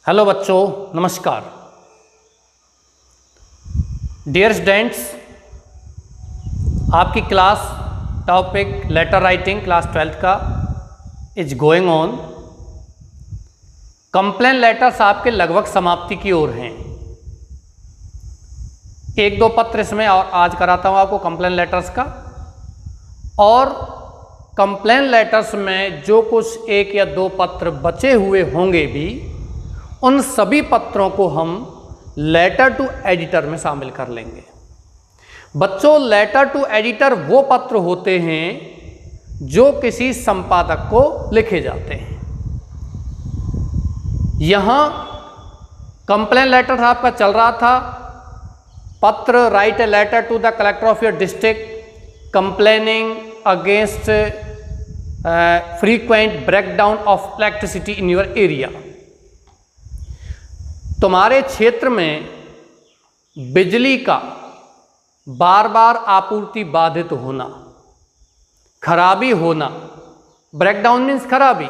Hello बच्चों, नमस्कार। Dear students, आपकी class topic letter writing class 12th का is going on. Complain letters आपके लगभग समाप्ति की ओर हैं। एक दो पत्र इसमें और आज कराता हूँ आपको कंप्लेन लेटर्स का। और कंप्लेन लेटर्स में जो कुछ एक या दो पत्र बचे हुए होंगे भी, उन सभी पत्रों को हम लेटर टू एडिटर में शामिल कर लेंगे। बच्चों, लेटर टू एडिटर वो पत्र होते हैं जो किसी संपादक को लिखे जाते हैं। यहां कंप्लेन लेटर आपका चल रहा था, पत्र write a letter to the collector of your district complaining against frequent breakdown of electricity in your area. तुम्हारे क्षेत्र में बिजली का बार बार आपूर्ति बाधित होना, खराबी होना, ब्रेकडाउन मीन्स खराबी।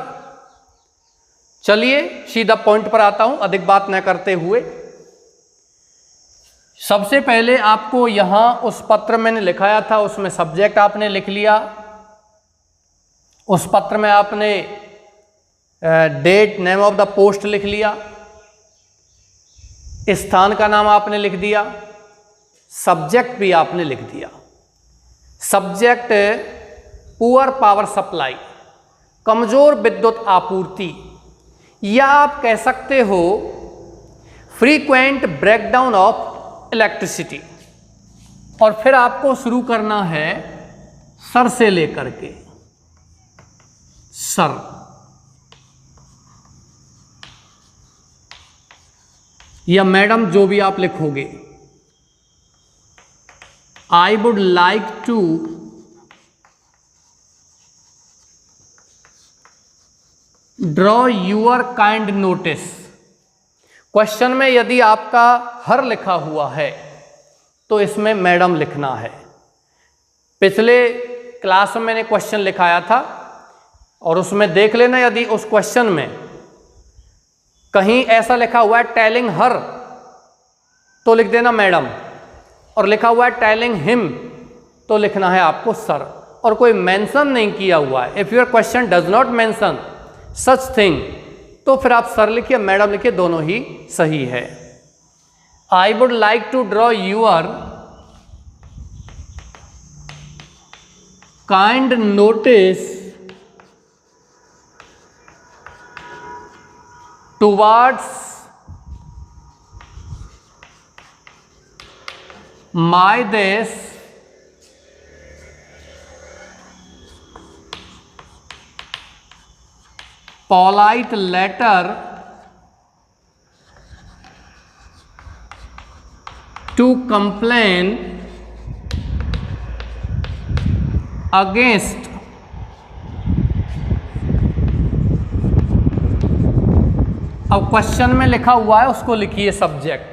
चलिए सीधा पॉइंट पर आता हूं, अधिक बात न करते हुए। सबसे पहले आपको यहां उस पत्र मैंने लिखाया था, उसमें सब्जेक्ट आपने लिख लिया। उस पत्र में आपने date, name of the post लिख लिया, स्थान का नाम आपने लिख दिया, सब्जेक्ट भी आपने लिख दिया। सब्जेक्ट पुअर पावर सप्लाई, कमजोर विद्युत आपूर्ति, या आप कह सकते हो फ्रीक्वेंट ब्रेकडाउन ऑफ इलेक्ट्रिसिटी। और फिर आपको शुरू करना है सर से लेकर के सर। या मैडम, जो भी आप लिखोगे। I would like to draw your kind notice. क्वेश्चन में यदि आपका हर लिखा हुआ है तो इसमें मैडम लिखना है। पिछले क्लास में मैंने क्वेश्चन लिखाया था और उसमें देख लेना, यदि उस क्वेश्चन में कहीं ऐसा लिखा हुआ है टेलिंग हर, तो लिख देना मैडम, और लिखा हुआ है टेलिंग हिम, तो लिखना है आपको सर। और कोई मेंशन नहीं किया हुआ है, if your question does not mention such thing, तो फिर आप सर लिखिए, मैडम लिखिए, दोनों ही सही है। I would like to draw your kind notice towards my this polite letter to complain against अब क्वेश्चन में लिखा हुआ है उसको लिखिए subject,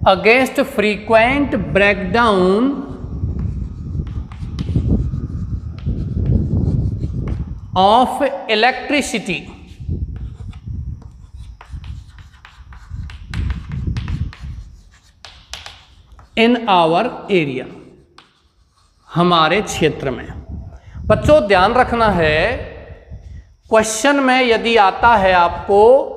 against frequent breakdown of electricity in our area, हमारे क्षेत्र में। बच्चों, ध्यान रखना है, क्वेश्चन में यदि आता है आपको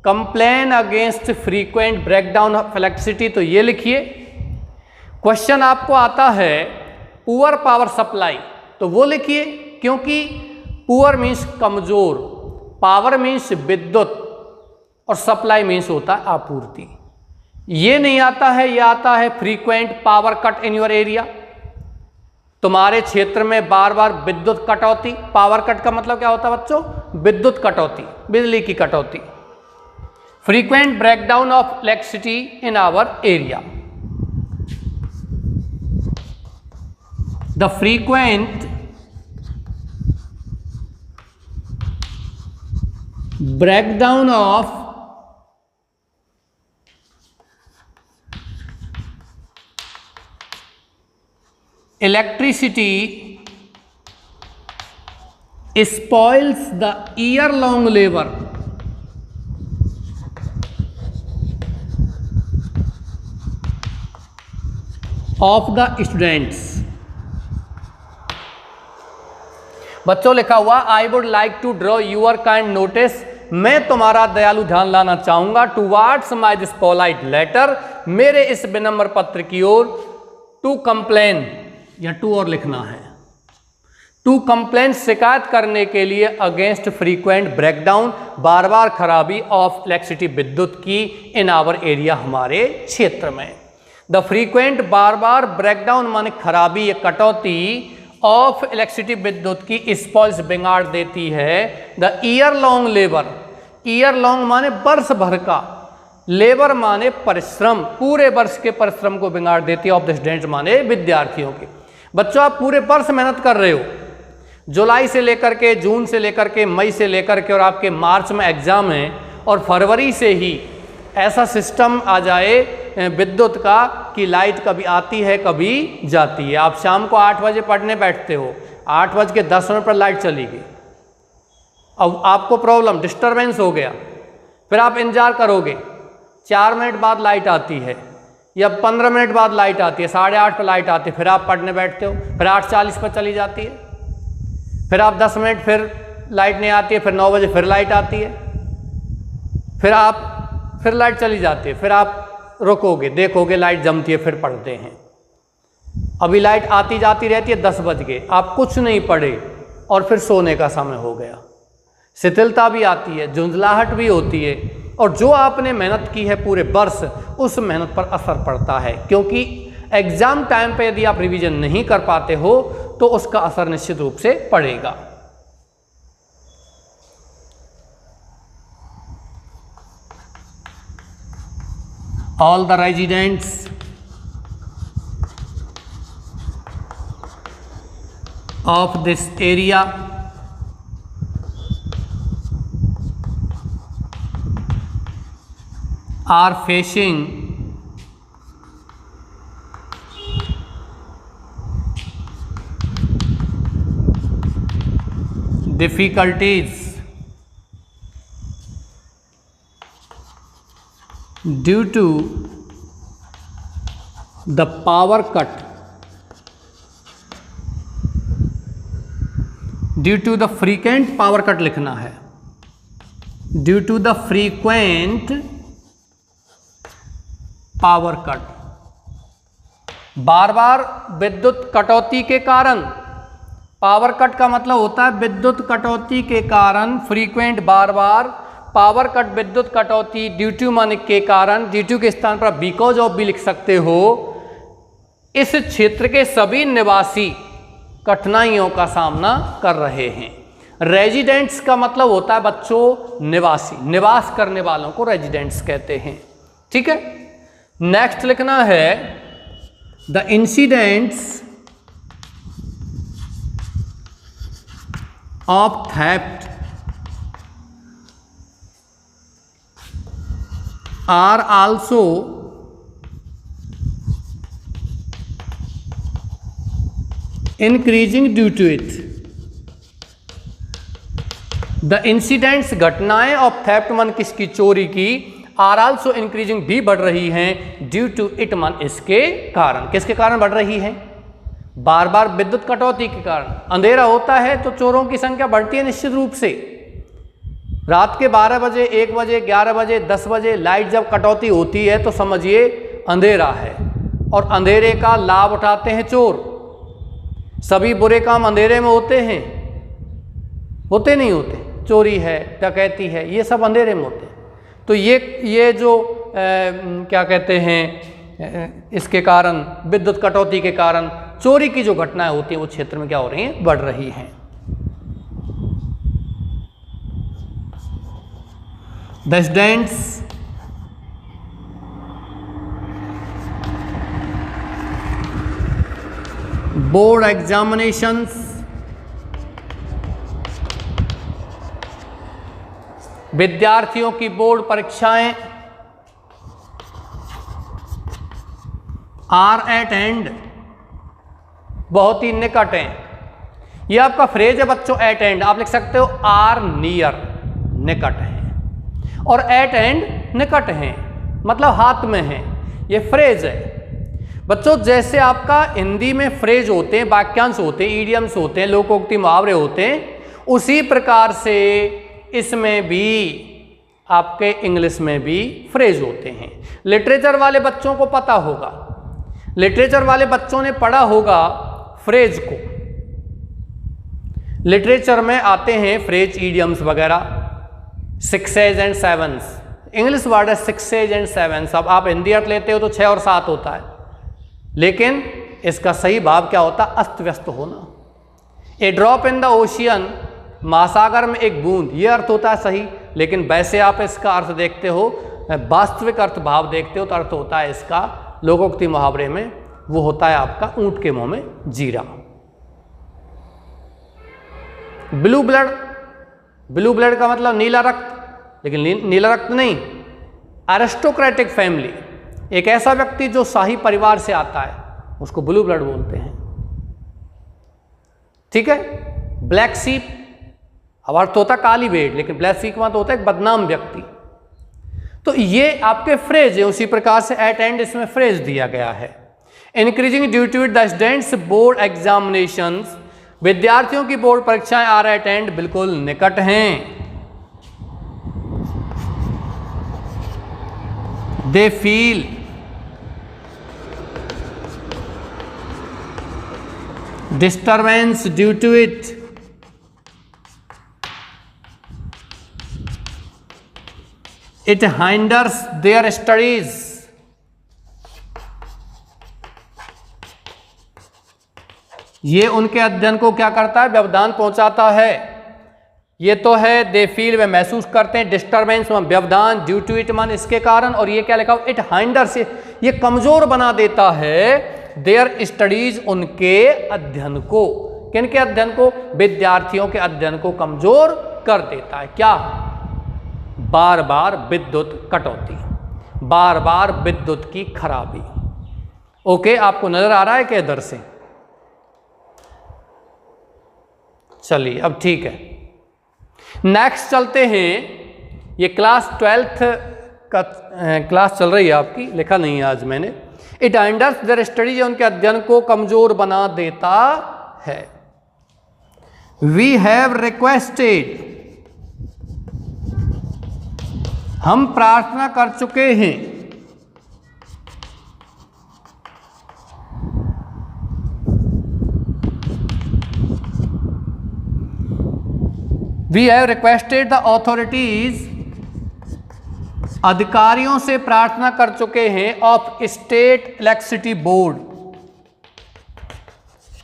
complain against frequent breakdown of electricity, तो ये लिखिए। क्वेश्चन आपको आता है पुअर पावर सप्लाई, तो वो लिखिए, क्योंकि पुअर मीन्स कमजोर, पावर मीन्स विद्युत, और सप्लाई मीन्स होता है आपूर्ति। ये नहीं आता है, ये आता है frequent power cut in your area, तुम्हारे क्षेत्र में बार बार विद्युत कटौती। पावर कट का मतलब क्या होता है बच्चों? विद्युत कटौती, बिजली की कटौती। Frequent breakdown of electricity in our area, the frequent breakdown of electricity spoils the year long labor of the students. बच्चों लिखा हुआ I would like to draw your kind notice, मैं तुम्हारा दयालु ध्यान लाना चाहूंगा, towards my this polite letter, मेरे इस विनम्र पत्र की ओर, टू कंप्लेन या टू और लिखना है, टू कंप्लेन शिकायत करने के लिए, अगेंस्ट फ्रीक्वेंट ब्रेकडाउन बार बार खराबी ऑफ इलेक्ट्रिसिटी विद्युत की, इन आवर एरिया हमारे क्षेत्र में। The frequent bar bar breakdown माने खराबी या कटौती ऑफ इलेक्ट्रिसिटी विद्युत की स्पॉइल्स बिगाड़ देती है। The year long labour, year long माने वर्ष भर का, लेबर माने परिश्रम, पूरे वर्ष के परिश्रम को बिगाड़ देती है, ऑफ द स्टूडेंट्स माने विद्यार्थियों के। बच्चों आप पूरे वर्ष मेहनत कर रहे हो, जुलाई से लेकर के, जून से लेकर के, मई से लेकर के, और आपके मार्च में एग्जाम है, और फरवरी से ही ऐसा सिस्टम आ जाए विद्युत का कि लाइट कभी आती है कभी जाती है। आप शाम को 8 बजे पढ़ने बैठते हो, 8:10 पर लाइट चली गई, अब आपको प्रॉब्लम, डिस्टरबेंस हो गया, फिर आप इंतजार करोगे, 4 मिनट बाद लाइट आती है या 15 मिनट बाद लाइट आती है, 8:30 पर लाइट आती है, फिर आप पढ़ने बैठते हो, फिर 8:40 पर चली जाती है, फिर आप 10 मिनट फिर लाइट नहीं आती है, फिर 9 बजे फिर लाइट आती है, फिर लाइट चली जाती है, फिर आप रुकोगे, देखोगे लाइट जमती है, फिर पढ़ते हैं। अभी लाइट आती जाती रहती है, 10 बज गए, आप कुछ नहीं पढ़े और फिर सोने का समय हो गया। शिथिलता भी आती है, झुंझलाहट भी होती है, और जो आपने मेहनत की है पूरे वर्ष, उस मेहनत पर असर पड़ता है, क्योंकि एग्जाम टाइम पे यदि आप रिवीजन नहीं कर पाते हो तो उसका असर निश्चित रूप से पड़ेगा। All the residents of this area are facing difficulties due to the power cut, due to the frequent power cut लिखना है, due to the frequent power cut, बार बार विद्युत कटौती के कारण, पावर कट का मतलब होता है विद्युत कटौती के कारण, फ्रीक्वेंट बार बार, पावर कट विद्युत कटौती, ड्यू टू माने के कारण, ड्यू टू के स्थान पर बिकॉज ऑफ भी लिख सकते हो। इस क्षेत्र के सभी निवासी कठिनाइयों का सामना कर रहे हैं। रेजिडेंट्स का मतलब होता है बच्चों निवासी, निवास करने वालों को रेजिडेंट्स कहते हैं। ठीक है, नेक्स्ट लिखना है the incidents of theft are also increasing due to it. The incidents घटनाएं of theft मन किसकी, चोरी की, are also increasing भी बढ़ रही हैं, due to it मन इसके कारण, किसके कारण बढ़ रही है, बार बार विद्युत कटौती के कारण। अंधेरा होता है तो चोरों की संख्या बढ़ती है निश्चित रूप से। रात के 12 बजे, 1 बजे, 11 बजे, 10 बजे लाइट जब कटौती होती है तो समझिए अंधेरा है, और अंधेरे का लाभ उठाते हैं चोर। सभी बुरे काम अंधेरे में होते हैं, होते नहीं होते, चोरी है, डकैती है, ये सब अंधेरे में होते हैं। तो ये जो क्या कहते हैं, इसके कारण, विद्युत कटौती के कारण चोरी की जो घटनाएं होती हैं वो क्षेत्र में क्या हो रही हैं, बढ़ रही हैं। The students board examinations विद्यार्थियों की बोर्ड परीक्षाएं आर एट एंड, बहुत ही निकट हैं। ये आपका फ्रेज है बच्चों, एट एंड आप लिख सकते हो, आर नियर निकट है, और एट एंड निकट हैं, मतलब हाथ में है, ये फ्रेज है। बच्चों जैसे आपका हिंदी में फ्रेज होते हैं, वाक्यांश होते हैं, ईडियम्स होते हैं, लोकोक्ति मुहावरे होते हैं, उसी प्रकार से इसमें भी आपके इंग्लिश में भी फ्रेज होते हैं। लिटरेचर वाले बच्चों को पता होगा, लिटरेचर वाले बच्चों ने पढ़ा होगा फ्रेज को। लिटरेचर में आते हैं फ्रेज, ईडियम्स वगैरह, sixes and sevens. English word है सिक्सेज एंड सेवन्स। अब आप हिंदी अर्थ लेते हो तो 6 और 7 होता है, लेकिन इसका सही भाव क्या होता है? अस्त व्यस्त होना। ए ड्रॉप इन द ओशियन, महासागर में एक बूंद, ये अर्थ होता है सही, लेकिन वैसे आप इसका अर्थ देखते हो, वास्तविक अर्थ भाव देखते हो तो अर्थ होता है इसका लोकोक्ति मुहावरे में, वो होता है आपका ऊंट के मुंह में जीरा। ब्लू ब्लड, ब्लू ब्लड का मतलब नीला रक्त, लेकिन नीला रक्त नहीं, एरिस्टोक्रेटिक फैमिली, एक ऐसा व्यक्ति जो शाही परिवार से आता है, उसको ब्लू ब्लड बोलते हैं। ठीक है। ब्लैक सीप, अब अर्थ होता काली भेड़, लेकिन ब्लैक सीप का मतलब होता है एक बदनाम व्यक्ति। तो ये आपके फ्रेज है, उसी प्रकार से एट एंड इसमें फ्रेज दिया गया है। Increasing due to it the students board examinations, विद्यार्थियों की बोर्ड परीक्षाएं आर एट एंड, बिल्कुल निकट हैं। They feel disturbance due to it, it hinders their studies, ये उनके अध्ययन को क्या करता है? व्यवधान पहुंचाता है। ये तो है दे फील, वे महसूस करते हैं, डिस्टर्बेंस व्यवधान, ड्यू टू इट मन इसके कारण, और ये क्या लिखा हो? इट हाइंडर्स, ये कमजोर बना देता है देयर स्टडीज, उनके अध्ययन को। किनके अध्ययन को? विद्यार्थियों के अध्ययन को कमजोर कर देता है। क्या? बार बार विद्युत कटौती, बार बार विद्युत की खराबी। ओके, आपको नजर आ रहा है कि इधर से? चलिए अब ठीक है, नेक्स्ट चलते हैं। ये क्लास 12th का क्लास चल रही है आपकी, लिखा नहीं है आज मैंने। इट हाइंडर्स देयर स्टडीज, उनके अध्ययन को कमजोर बना देता है। वी हैव रिक्वेस्टेड, हम प्रार्थना कर चुके हैं। We have requested the authorities, अधिकारियों से प्रार्थना कर चुके हैं, ऑफ स्टेट इलेक्ट्रिसिटी बोर्ड,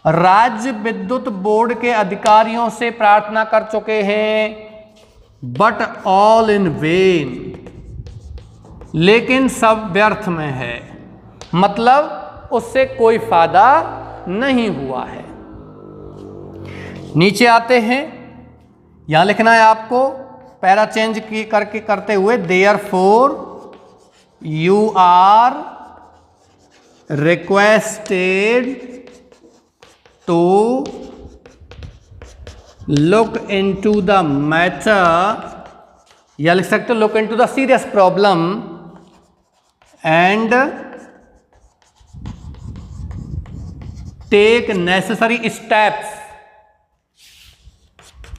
राज्य विद्युत बोर्ड के अधिकारियों से प्रार्थना कर चुके हैं। बट ऑल इन वेन, लेकिन सब व्यर्थ में है, मतलब उससे कोई फायदा नहीं हुआ है। नीचे आते हैं, यहां लिखना है आपको पैरा चेंज की करके करते हुए, therefore you are requested to look into the matter, या लिख सकते हो look into the serious problem and take necessary steps,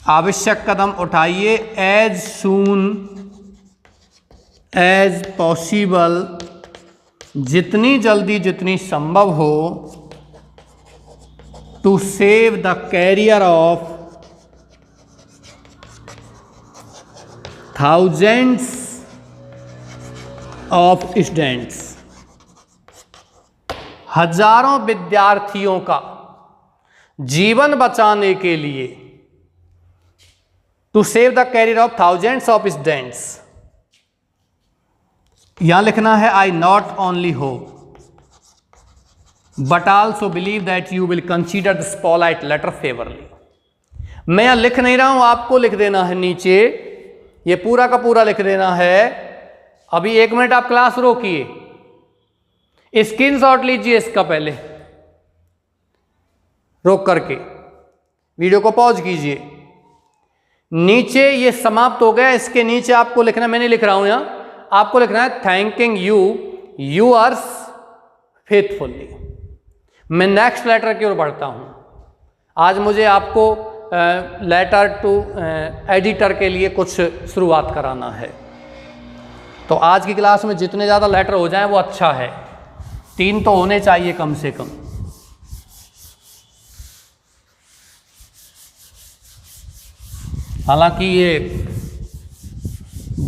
आवश्यक कदम उठाइए, एज सून एज पॉसिबल, जितनी जल्दी जितनी संभव हो, to save the career of thousands of students, हजारों विद्यार्थियों का जीवन बचाने के लिए, to save the career of thousands of students. यहां लिखना है I not only hope but also believe that you will consider the spotlight letter favourably. मैं यहां लिख नहीं रहा हूं, आपको लिख देना है नीचे, ये पूरा का पूरा लिख देना है। अभी 1 मिनट आप क्लास रोकिए, स्क्रीनशॉट लीजिए इसका, पहले रोक करके वीडियो को पॉज कीजिए। नीचे ये समाप्त हो गया, इसके नीचे आपको लिखना, मैं नहीं लिख रहा हूं यहां, आपको लिखना है थैंकिंग यू यूअर्स फेथफुल्ली। मैं नेक्स्ट लेटर की ओर बढ़ता हूं। आज मुझे आपको लेटर टू एडिटर के लिए कुछ शुरुआत कराना है। तो आज की क्लास में जितने ज़्यादा लेटर हो जाएं वो अच्छा है। 3 तो होने चाहिए कम से कम। हालांकि ये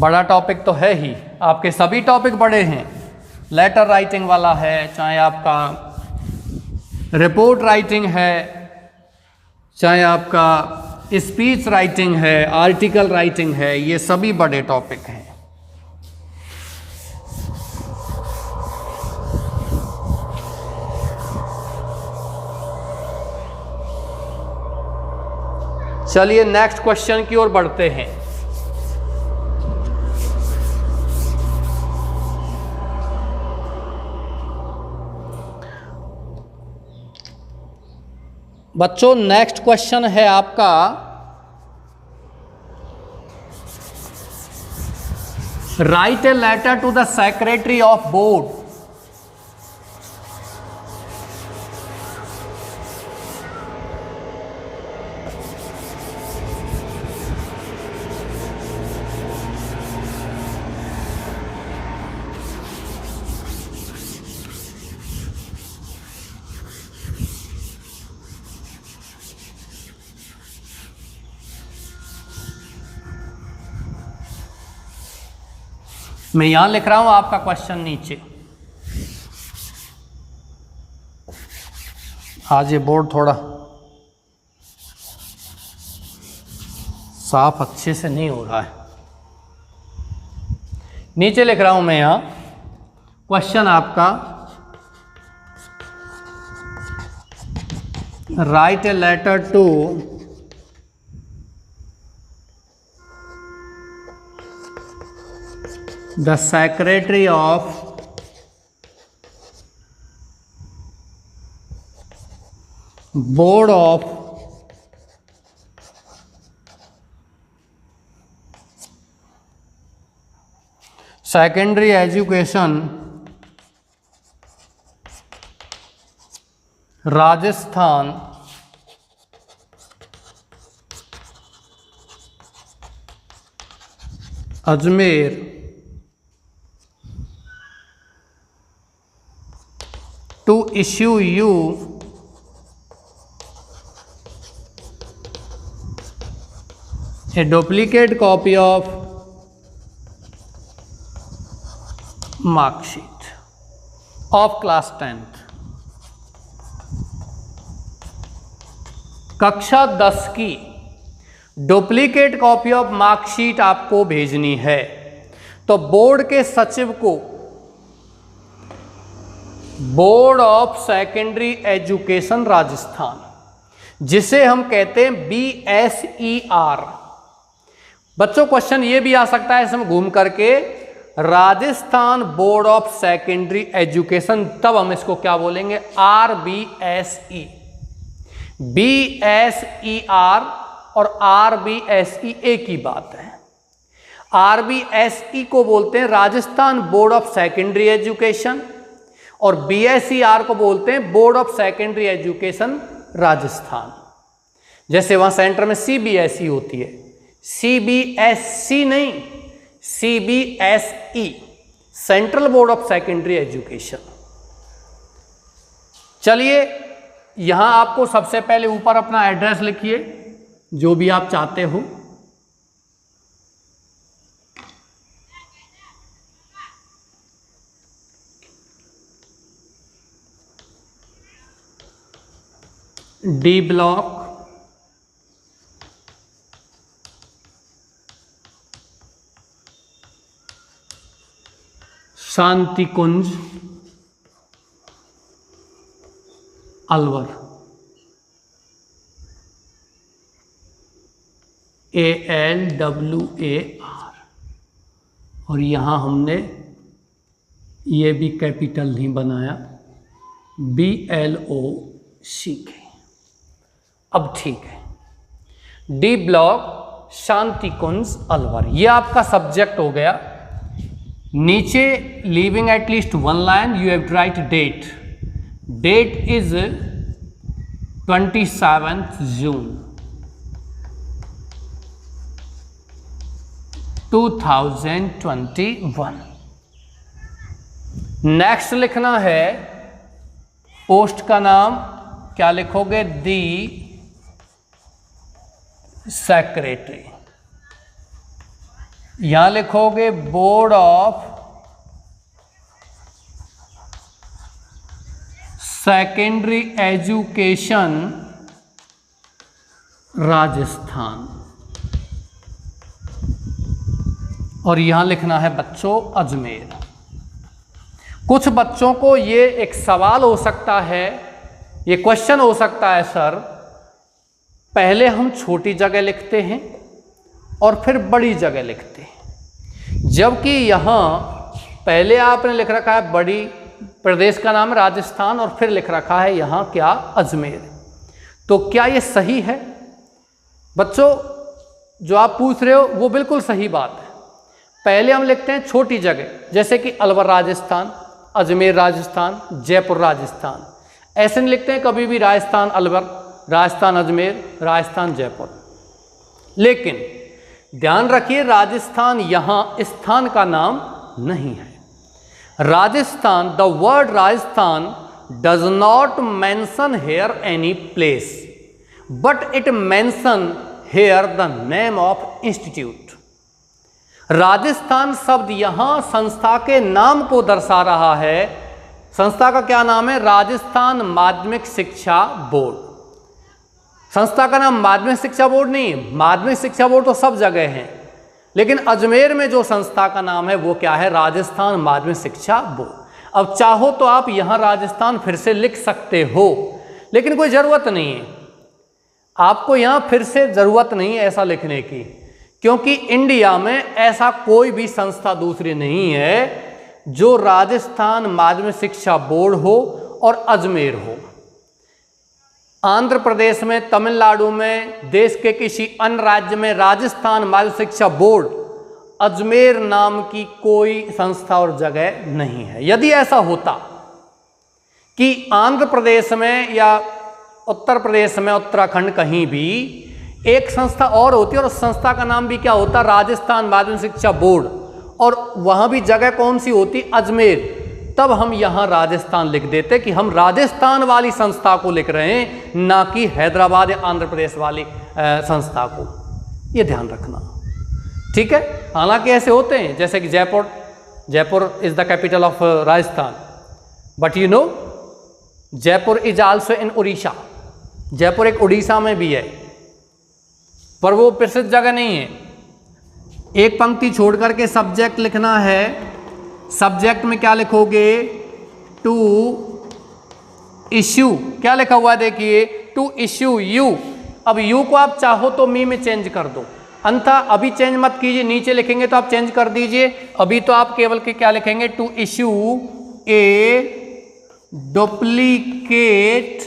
बड़ा टॉपिक तो है ही, आपके सभी टॉपिक बड़े हैं। लेटर राइटिंग वाला है, चाहे आपका रिपोर्ट राइटिंग है, चाहे आपका स्पीच राइटिंग है, आर्टिकल राइटिंग है, ये सभी बड़े टॉपिक हैं। चलिए नेक्स्ट क्वेश्चन की ओर बढ़ते हैं। बच्चों नेक्स्ट क्वेश्चन है आपका write a letter to the secretary of board. मैं यहां लिख रहा हूं आपका क्वेश्चन नीचे। आज ये बोर्ड थोड़ा साफ अच्छे से नहीं हो रहा है। नीचे लिख रहा हूं मैं यहां क्वेश्चन आपका write a letter to the secretary of board of secondary education Rajasthan Ajmer to issue you a duplicate copy of mark sheet of class 10th। कक्षा 10 की डुप्लीकेट कॉपी ऑफ मार्कशीट आपको भेजनी है। तो बोर्ड के सचिव को board of secondary education Rajasthan, जिसे हम कहते हैं BSER। बच्चों क्वेश्चन ये भी आ सकता है इसमें घूम करके Rajasthan board of secondary education, तब हम इसको क्या बोलेंगे RBSE। BSER और RBSE एक ही बात है। RBSE को बोलते हैं Rajasthan board of secondary education और BSER को बोलते हैं board of secondary education Rajasthan. जैसे वहां सेंटर में CBSE होती है, CBSC नहीं, CBSE central board of secondary education. चलिए यहां आपको सबसे पहले ऊपर अपना एड्रेस लिखिए जो भी आप चाहते हो। D block, Shanti Kunj, Alwar, ALWAR। और यहां हमने ये भी कैपिटल नहीं बनाया, BLOCK। अब ठीक है, D ब्लॉक शांति कुंज अलवर, ये आपका सब्जेक्ट हो गया। नीचे leaving at least 1 line you have to write date, date is 27 June 2021। Next लिखना है पोस्ट का नाम, क्या लिखोगे? The secretary. यहां लिखोगे board of secondary education Rajasthan, और यहां लिखना है बच्चों अजमेर। कुछ बच्चों को ये एक सवाल हो सकता है, ये क्वेश्चन हो सकता है, सर पहले हम छोटी जगह लिखते हैं और फिर बड़ी जगह लिखते हैं, जबकि यहाँ पहले आपने लिख रखा है बड़ी प्रदेश का नाम राजस्थान और फिर लिख रखा है यहाँ क्या? अजमेर। तो क्या ये सही है? बच्चों जो आप पूछ रहे हो वो बिल्कुल सही बात है। पहले हम लिखते हैं छोटी जगह, जैसे कि अलवर राजस्थान, अजमेर राजस्थान, जयपुर राजस्थान। ऐसे नहीं लिखते हैं कभी भी राजस्थान अलवर, राजस्थान अजमेर, राजस्थान जयपुर। लेकिन ध्यान रखिए राजस्थान यहाँ स्थान का नाम नहीं है। Rajasthan, the word Rajasthan does not mention here any place, but it mention here the name of institute. Rajasthan शब्द यहां संस्था के नाम को दर्शा रहा है। संस्था का क्या नाम है? राजस्थान माध्यमिक शिक्षा बोर्ड। संस्था का नाम माध्यमिक शिक्षा बोर्ड नहीं, माध्यमिक शिक्षा बोर्ड तो सब जगह है, लेकिन अजमेर में जो संस्था का नाम है वो क्या है? राजस्थान माध्यमिक शिक्षा बोर्ड। अब चाहो तो आप यहाँ राजस्थान फिर से लिख सकते हो, लेकिन कोई ज़रूरत नहीं है, आपको यहाँ फिर से ज़रूरत नहीं है ऐसा लिखने की, क्योंकि इंडिया में ऐसा कोई भी संस्था दूसरी नहीं है जो राजस्थान माध्यमिक शिक्षा बोर्ड हो और अजमेर हो। आंध्र प्रदेश में, तमिलनाडु में, देश के किसी अन्य राज्य में राजस्थान माध्यमिक शिक्षा बोर्ड, अजमेर नाम की कोई संस्था और जगह नहीं है। यदि ऐसा होता कि आंध्र प्रदेश में या उत्तर प्रदेश में, उत्तराखंड कहीं भी एक संस्था और होती और उस संस्था का नाम भी क्या होता? राजस्थान माध्यमिक शिक्षा बोर्ड, और वहां भी जगह कौन सी होती? अजमेर, तब हम यहां राजस्थान लिख देते कि हम राजस्थान वाली संस्था को लिख रहे हैं, ना कि हैदराबाद या आंध्र प्रदेश वाली संस्था को। ये ध्यान रखना, ठीक है। हालांकि ऐसे होते हैं, जैसे कि Jaipur is the capital of Rajasthan, but you know Jaipur is also in Orissa. Jaipur एक उड़ीसा में भी है, पर वो प्रसिद्ध जगह नहीं है। एक पंक्ति छोड़ करके सब्जेक्ट लिखना है। सब्जेक्ट में क्या लिखोगे? To issue. क्या लिखा हुआ है देखिए? To issue you. अब यू को आप चाहो तो मी में चेंज कर दो, अन्यथा अभी चेंज मत कीजिए, नीचे लिखेंगे तो आप चेंज कर दीजिए। अभी तो आप केवल के क्या लिखेंगे? To issue a duplicate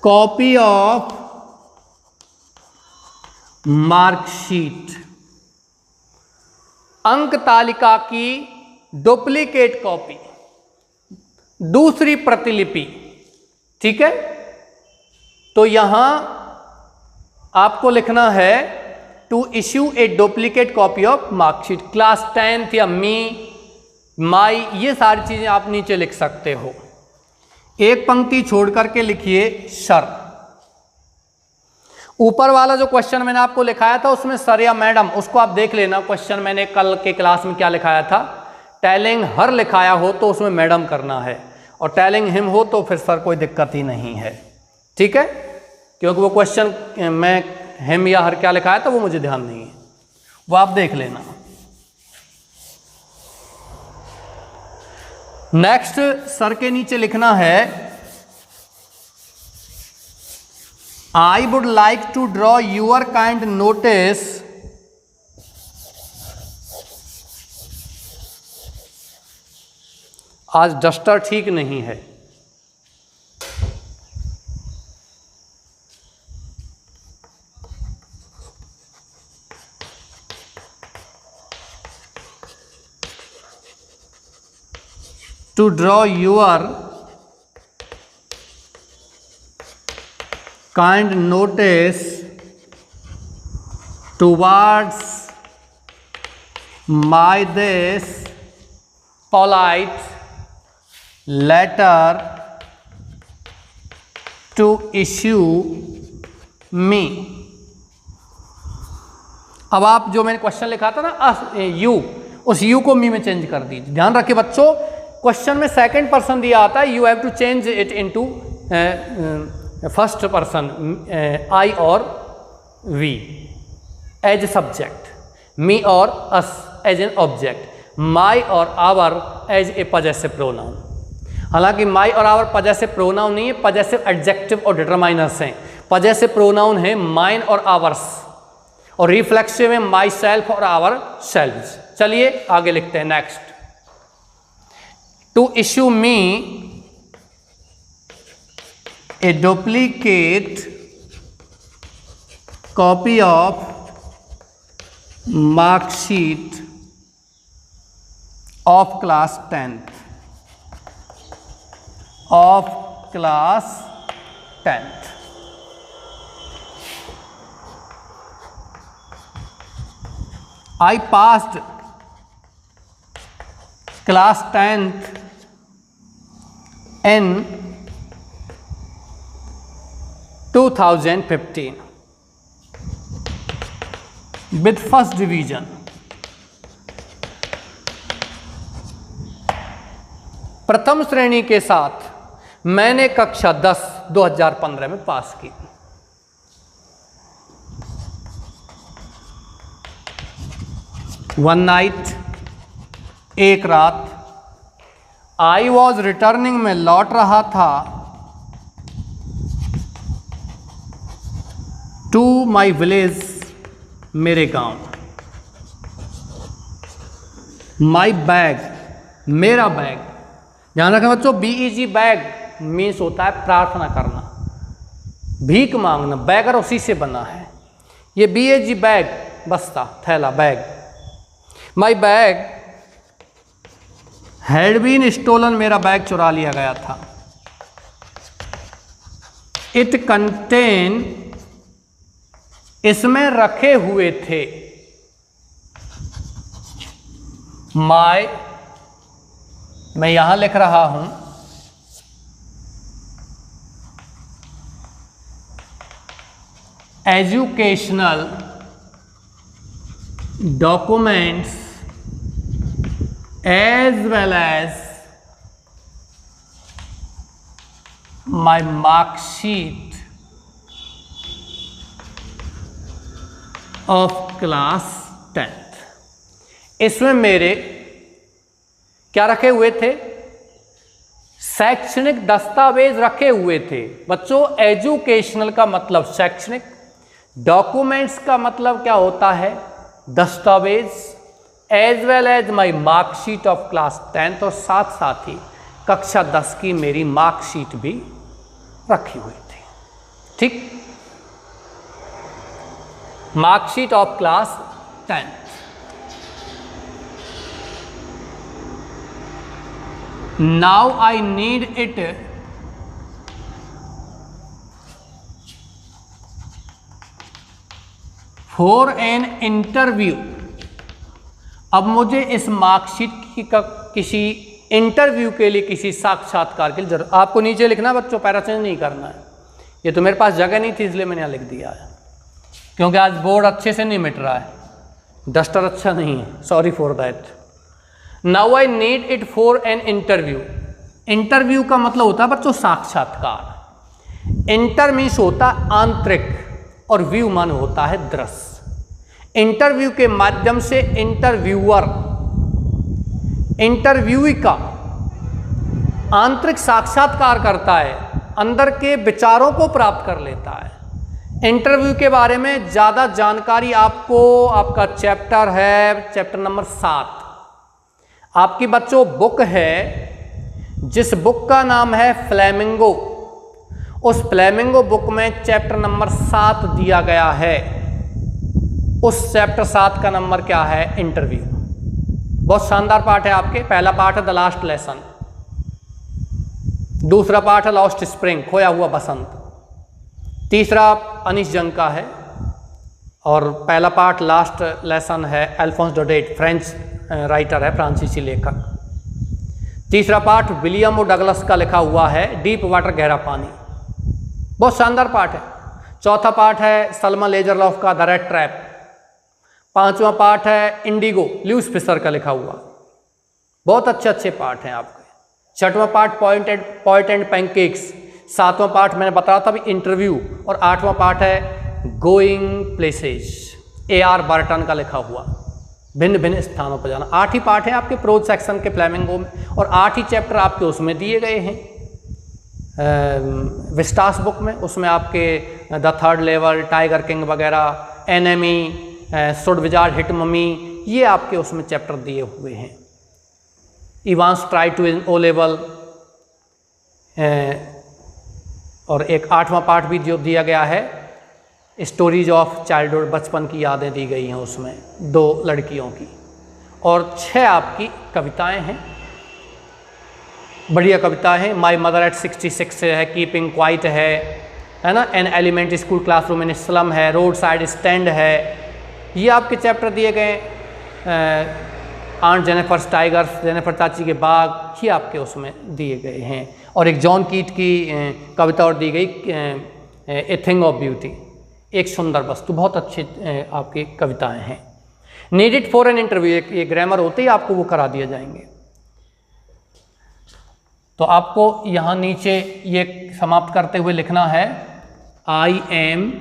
copy of marksheet. अंक तालिका की डुप्लीकेट कॉपी, दूसरी प्रतिलिपि, ठीक है। तो यहां आपको लिखना है to issue a duplicate copy of marksheet. Class 10th या मी, माई, ये सारी चीजें आप नीचे लिख सकते हो। एक पंक्ति छोड़ करके लिखिए सर। ऊपर वाला जो क्वेश्चन मैंने आपको लिखाया था उसमें सर या मैडम, उसको आप देख लेना। क्वेश्चन मैंने कल के क्लास में क्या लिखाया था? टेलिंग हर लिखाया हो तो उसमें मैडम करना है, और टेलिंग हिम हो तो फिर सर कोई दिक्कत ही नहीं है, ठीक है। क्योंकि वो क्वेश्चन में हिम या हर क्या लिखाया था वो मुझे ध्यान नहीं है, वो आप देख लेना। नेक्स्ट सर के नीचे लिखना है I would like to draw your kind notice आज डस्टर ठीक नहीं है। To draw your kind notice towards my this polite letter to issue me। अब आप जो मैंने क्वेश्चन लिखा था ना यू, उस यू को मी में चेंज कर दीजिए। ध्यान रखिए बच्चों, क्वेश्चन में सेकंड पर्सन दिया आता है, you have to change it into first person I और we as a subject, me और us as an object, my और our as a possessive pronoun. हालांकि माई और आवर पजेसिव प्रोनाउन नहीं है, पजेसिव एडजेक्टिव और डिटरमाइनर्स हैं। Possessive pronoun है माइन और आवर्स, और रिफ्लेक्सिव है माई सेल्फ और आवर सेल्व्स। चलिए आगे लिखते हैं next. To issue me a duplicate copy of marksheet of class 10th of class 10th। I passed class 10th in 2015 with first division। प्रथम श्रेणी के साथ मैंने कक्षा 10 2015 में पास की। वन नाइट, एक रात, आई वॉज रिटर्निंग में लौट रहा था टू माई विलेज, मेरे गांव। माई बैग, मेरा बैग। ध्यान रखें बच्चों, BEG बैग मीन्स होता है प्रार्थना करना, भीख मांगना। बैगर उसी से बना है। ये BEG बैग, बस्ता, थैला, bag. My bag had been stolen, मेरा बैग चुरा लिया गया था। इट कंटेन, इसमें रखे हुए थे माई, मैं यहां लिख रहा हूं educational documents as well as my marksheet of class 10th। इसमें मेरे क्या रखे हुए थे? शैक्षणिक दस्तावेज रखे हुए थे। बच्चों, एजुकेशनल का मतलब शैक्षणिक, डॉक्यूमेंट्स का मतलब क्या होता है? दस्तावेज, as well as my marksheet of class 10th, और साथ साथ ही कक्षा 10 की मेरी मार्कशीट भी रखी हुई थी। ठीक, marksheet of class 10th। Now I need it for an interview। अब मुझे इस मार्कशीट की किसी इंटरव्यू के लिए, किसी साक्षात्कार के लिए जरूरत। आपको नीचे लिखना बच्चों, पैरा चेंज नहीं करना है। ये तो मेरे पास जगह नहीं थी इसलिए मैंने यहाँ लिख दिया है, क्योंकि आज बोर्ड अच्छे से नहीं मिट रहा है, डस्टर अच्छा नहीं है, sorry for that. Now I need it for an interview. Interview का मतलब होता है बच्चों साक्षात्कार। इंटर मीन्स होता है आंतरिक, और व्यू मान होता है दृश्य। इंटरव्यू के माध्यम से इंटरव्यूअर, इंटरव्यूई का आंतरिक साक्षात्कार करता है, अंदर के विचारों को प्राप्त कर लेता है। इंटरव्यू के बारे में ज़्यादा जानकारी आपको, आपका चैप्टर है चैप्टर नंबर 7, आपकी बच्चों बुक है, जिस बुक का नाम है फ्लेमिंगो। उस फ्लेमिंगो बुक में चैप्टर नंबर 7 दिया गया है। उस चैप्टर 7 का नंबर क्या है? इंटरव्यू। बहुत शानदार पार्ट है आपके। पहला पार्ट है द लास्ट लेसन, दूसरा पार्ट है लॉस्ट स्प्रिंग, खोया हुआ बसंत, तीसरा अनीश जंग का है और पहला पार्ट लास्ट लेसन है अल्फोंस डोडेट, फ्रेंच राइटर है, फ्रांसीसी लेखक। तीसरा पार्ट विलियम ओ डगलस का लिखा हुआ है डीप वाटर, गहरा पानी, बहुत शानदार पार्ट है। चौथा पार्ट है सलमा लेजरलॉफ का द रेड ट्रैप। पांचवा पार्ट है इंडिगो, ल्यूस फिशर का लिखा हुआ, बहुत अच्छे अच्छे पार्ट हैं आपके। छठवां पार्ट पॉइंट एंड पैनकेक्स। सातवां पार्ट मैंने बताया था अभी इंटरव्यू। और आठवां पार्ट है गोइंग प्लेसेज, AR बर्टन का लिखा हुआ, भिन्न भिन्न स्थानों पर जाना। 8 ही पार्ट है आपके प्रोज सेक्शन के फ्लेमिंगो में और 8 ही चैप्टर आपके उसमें दिए गए हैं विस्टास बुक में। उसमें आपके the third level, tiger king वगैरह, एनेमी, सुड विजार्ड, हिट ममी, ये आपके उसमें चैप्टर दिए हुए हैं। Evans try to O level और एक 8वां पार्ट भी जो दिया गया है स्टोरीज ऑफ चाइल्डहुड, बचपन की यादें दी गई हैं उसमें 2 लड़कियों की। और 6 आपकी कविताएं हैं, बढ़िया कविताएं हैं। माई मदर एट 66 है, कीपिंग क्वाइट है ना, an elementary school classroom in slum है, रोड साइड स्टैंड है, ये आपके चैप्टर दिए गए। आंट जेनिफर्स टाइगर्स, जेनिफर चाची के बाग, ये आपके उसमें दिए गए हैं। और एक जॉन कीट की कविता और दी गई ए थिंग ऑफ ब्यूटी, एक सुंदर वस्तु, बहुत अच्छी आपकी कविताएं हैं। नीडेड फॉर एन इंटरव्यू, ये ग्रामर होते ही आपको वो करा दिए जाएंगे। तो आपको यहाँ नीचे ये समाप्त करते हुए लिखना है I am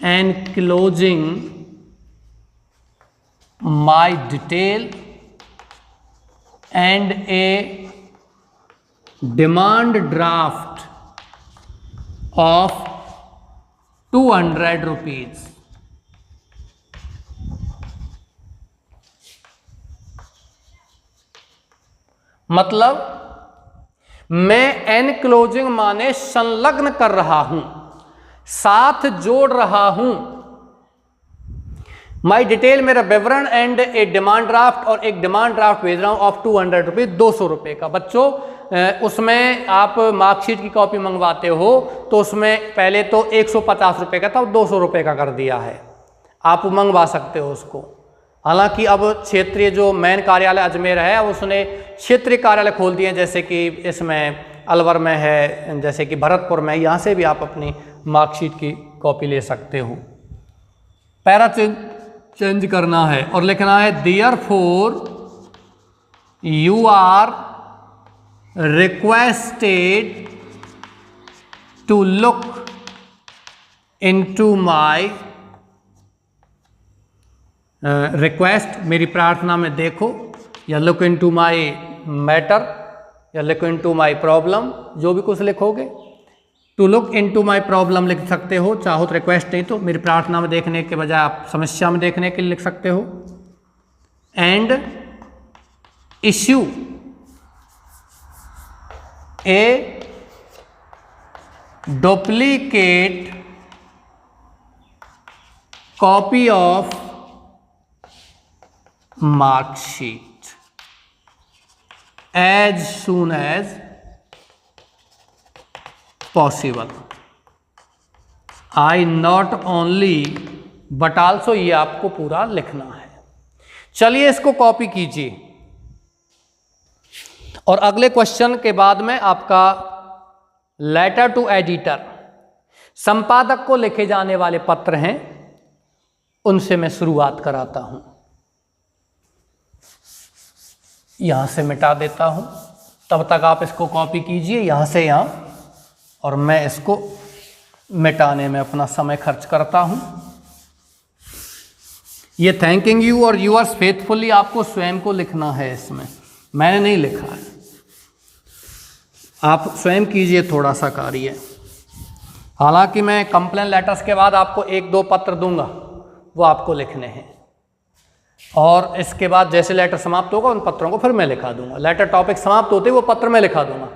enclosing my detail and A demand draft of 200 rupees. मतलब मैं एनक्लोजिंग माने संलग्न कर रहा हूं, साथ जोड़ रहा हूं। माई डिटेल मेरा विवरण एंड ए डिमांड ड्राफ्ट, और एक डिमांड ड्राफ्ट भेज रहा हूं ऑफ 200 रुपीज, 200 रुपये का। बच्चों उसमें आप मार्कशीट की कॉपी मंगवाते हो तो उसमें पहले तो 150 रुपये का था, 200 रुपये का कर दिया है, आप मंगवा सकते हो उसको। हालांकि अब क्षेत्रीय जो मेन कार्यालय अजमेर है उसने क्षेत्रीय कार्यालय खोल दिए हैं, जैसे कि इसमें अलवर में है, जैसे कि भरतपुर में, यहाँ से भी आप अपनी मार्कशीट की कॉपी ले सकते हो। पैरा चेंज करना है और लिखना है therefore you are requested to look into my request, मेरी प्रार्थना में देखो, या look into my matter, या look into my problem, जो भी कुछ लिखोगे। to look into my problem लिख सकते हो, चाहो तो रिक्वेस्ट नहीं तो मेरी प्रार्थना में देखने के बजाय आप समस्या में देखने के लिए लिख सकते हो। And issue a duplicate copy of marksheet as soon as possible. I not only but also, ये आपको पूरा लिखना है। चलिए इसको कॉपी कीजिए और अगले क्वेश्चन के बाद में आपका लेटर टू एडिटर, संपादक को लिखे जाने वाले पत्र हैं, उनसे मैं शुरुआत कराता हूं। यहां से मिटा देता हूं, तब तक आप इसको कॉपी कीजिए यहां से यहां, और मैं इसको मिटाने में अपना समय खर्च करता हूं। ये थैंकिंग यू और यूअर्स फेथफुली आपको स्वयं को लिखना है, इसमें मैंने नहीं लिखा है, आप स्वयं कीजिए थोड़ा सा कार्य। हालांकि मैं कंप्लेन लेटर्स के बाद आपको 1-2 पत्र दूंगा, वो आपको लिखने हैं, और इसके बाद जैसे लेटर समाप्त होगा उन पत्रों को फिर मैं लिखा दूंगा। लेटर टॉपिक समाप्त होते वो पत्र मैं लिखा दूंगा,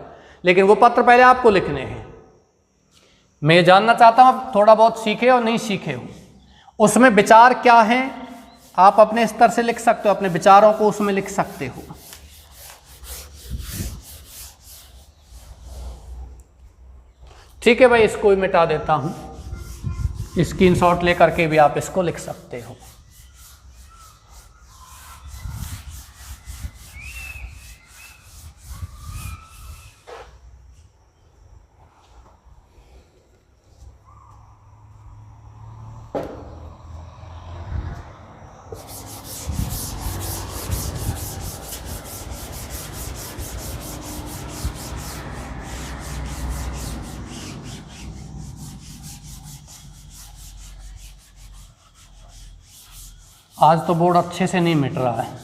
लेकिन वो पत्र पहले आपको लिखने हैं। मैं जानना चाहता हूँ आप थोड़ा बहुत सीखे और नहीं सीखे हो, उसमें विचार क्या हैं आप अपने स्तर से लिख सकते हो, अपने विचारों को उसमें लिख सकते हो। ठीक है भाई, इसको भी मिटा देता हूं, स्क्रीनशॉट लेकर के भी आप इसको लिख सकते हो। आज तो बोर्ड अच्छे से नहीं मिट रहा है।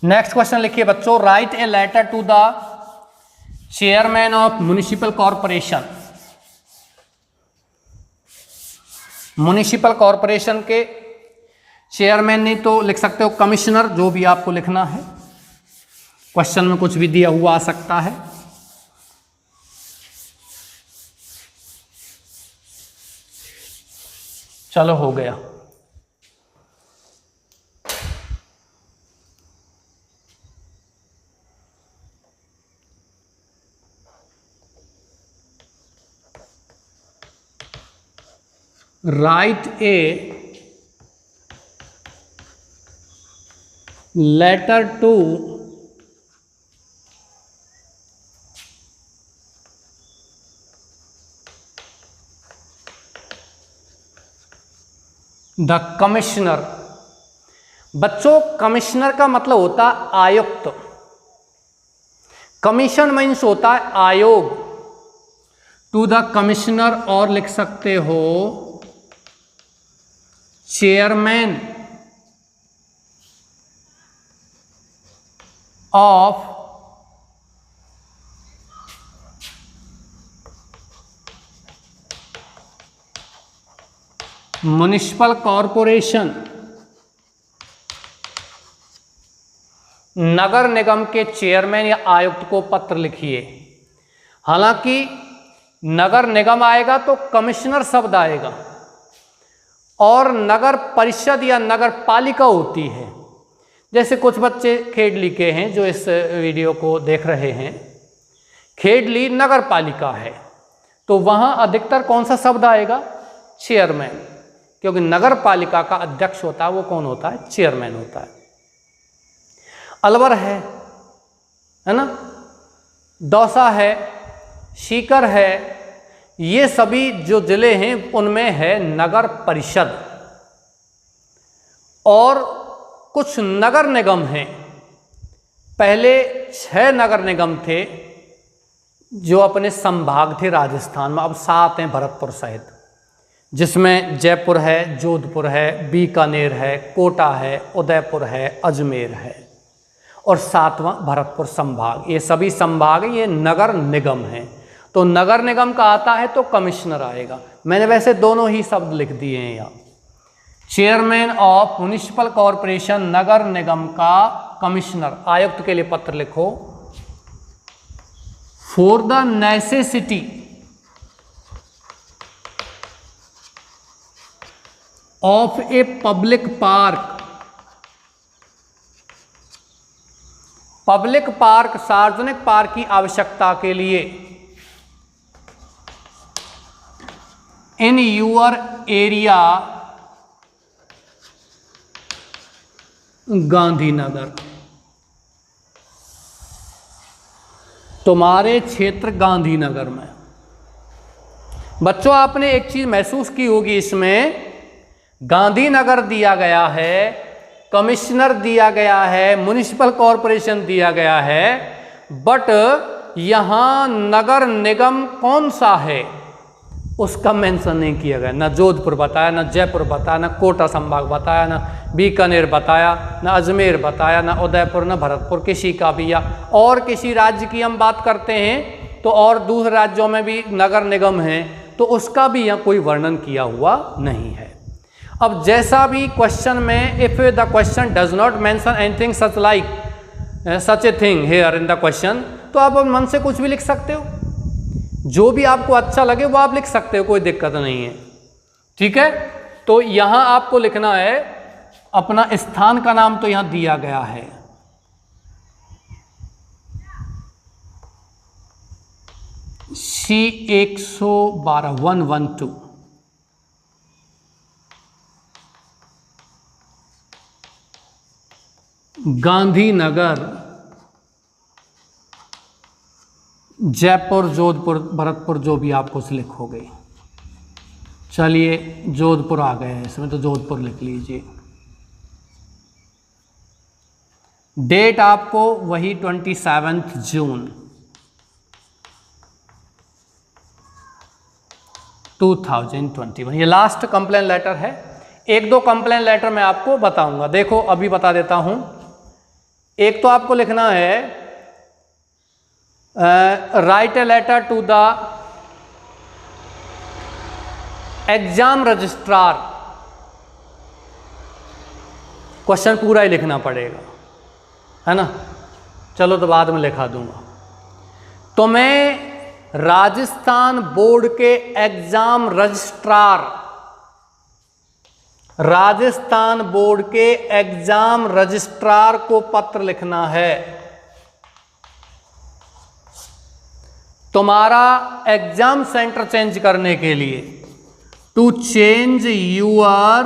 नेक्स्ट क्वेश्चन लिखिए बच्चों, write a letter to the chairman of municipal corporation. Municipal corporation के चेयरमैन नहीं तो लिख सकते हो कमिश्नर, जो भी आपको लिखना है। क्वेश्चन में कुछ भी दिया हुआ आ सकता है। चलो हो गया। Write a letter to the commissioner। बच्चों कमिश्नर का मतलब होता है आयुक्त, कमीशन मीन्स होता है आयोग। टू द कमिश्नर, और लिख सकते हो चेयरमैन ऑफ म्युनिसिपल कॉरपोरेशन, नगर निगम के चेयरमैन या आयुक्त को पत्र लिखिए। हालांकि नगर निगम आएगा तो कमिश्नर शब्द आएगा, और नगर परिषद या नगर पालिका होती है। जैसे कुछ बच्चे खेडली के हैं जो इस वीडियो को देख रहे हैं, खेडली नगर पालिका है, तो वहाँ अधिकतर कौन सा शब्द आएगा? चेयरमैन, क्योंकि नगर पालिका का अध्यक्ष होता है वो कौन होता है? चेयरमैन होता है। अलवर है ना, दौसा है, सीकर है, ये सभी जो जिले हैं उनमें है नगर परिषद। और कुछ नगर निगम हैं, पहले 6 नगर निगम थे जो अपने संभाग थे राजस्थान में, अब 7 हैं भरतपुर सहित, जिसमें जयपुर है, जोधपुर है, बीकानेर है, कोटा है, उदयपुर है, अजमेर है, और 7वां भरतपुर संभाग। ये सभी संभाग ये नगर निगम हैं। तो नगर निगम का आता है तो कमिश्नर आएगा। मैंने वैसे दोनों ही शब्द लिख दिए हैं यहाँ। चेयरमैन ऑफ म्युनिसिपल कॉरपोरेशन, नगर निगम का कमिश्नर। आयुक्त के लिए पत्र लिखो। For the necessity of a public park, public park सार्वजनिक पार्क की आवश्यकता के लिए इन यूअर एरिया गांधीनगर, तुम्हारे क्षेत्र गांधीनगर में। बच्चों आपने एक चीज महसूस की होगी, इसमें गांधीनगर दिया गया है, कमिश्नर दिया गया है, म्युनिसिपल कॉरपोरेशन दिया गया है, बट यहां नगर निगम कौन सा है उसका मेंशन नहीं किया गया। ना जोधपुर बताया, ना जयपुर बताया, ना कोटा संभाग बताया, ना बीकानेर बताया, ना अजमेर बताया, ना उदयपुर, ना भरतपुर, किसी का भी। या और किसी राज्य की हम बात करते हैं तो और दूसरे राज्यों में भी नगर निगम हैं, तो उसका भी यहाँ कोई वर्णन किया हुआ नहीं है। अब जैसा भी क्वेश्चन में if the question does not mention anything such like such a thing here in the question, तो आप मन से कुछ भी लिख सकते हो, जो भी आपको अच्छा लगे वो आप लिख सकते हो, कोई दिक्कत नहीं है। ठीक है, तो यहां आपको लिखना है अपना स्थान का नाम, तो यहां दिया गया है C112 112, गांधीनगर, जयपुर, जोधपुर, भरतपुर, जो भी आप कुछ लिखोगे। चलिए जोधपुर आ गए हैं इसमें, तो जोधपुर लिख लीजिए। डेट आपको वही 27 जून 2021। ये लास्ट कंप्लेन लेटर है। एक दो कंप्लेन लेटर मैं आपको बताऊंगा, देखो अभी बता देता हूं। एक तो आपको लिखना है write a letter to the exam registrar. Question पूरा ही लिखना पड़ेगा, है ना। चलो तो बाद में लिखा दूंगा। तो मैं राजस्थान बोर्ड के एग्जाम रजिस्ट्रार, राजस्थान बोर्ड के एग्जाम रजिस्ट्रार को पत्र लिखना है। तुम्हारा एग्जाम सेंटर चेंज करने के लिए, to change your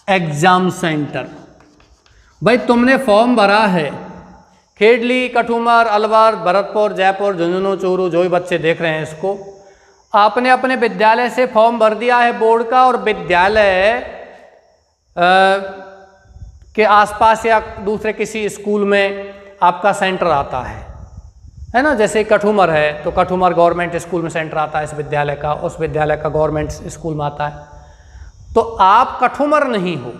exam centre. भाई तुमने फॉर्म भरा है, खेडली, कठुमर, अलवर, भरतपुर, जयपुर, झुंझुनू, चूरू, जो भी बच्चे देख रहे हैं इसको, आपने अपने विद्यालय से फॉर्म भर दिया है बोर्ड का, और विद्यालय के आसपास या दूसरे किसी स्कूल में आपका सेंटर आता है ना। जैसे कठुमर है तो कठुमर गवर्नमेंट स्कूल में सेंटर आता है इस विद्यालय का, उस विद्यालय का गवर्नमेंट स्कूल में आता है। तो आप कठुमर नहीं हो,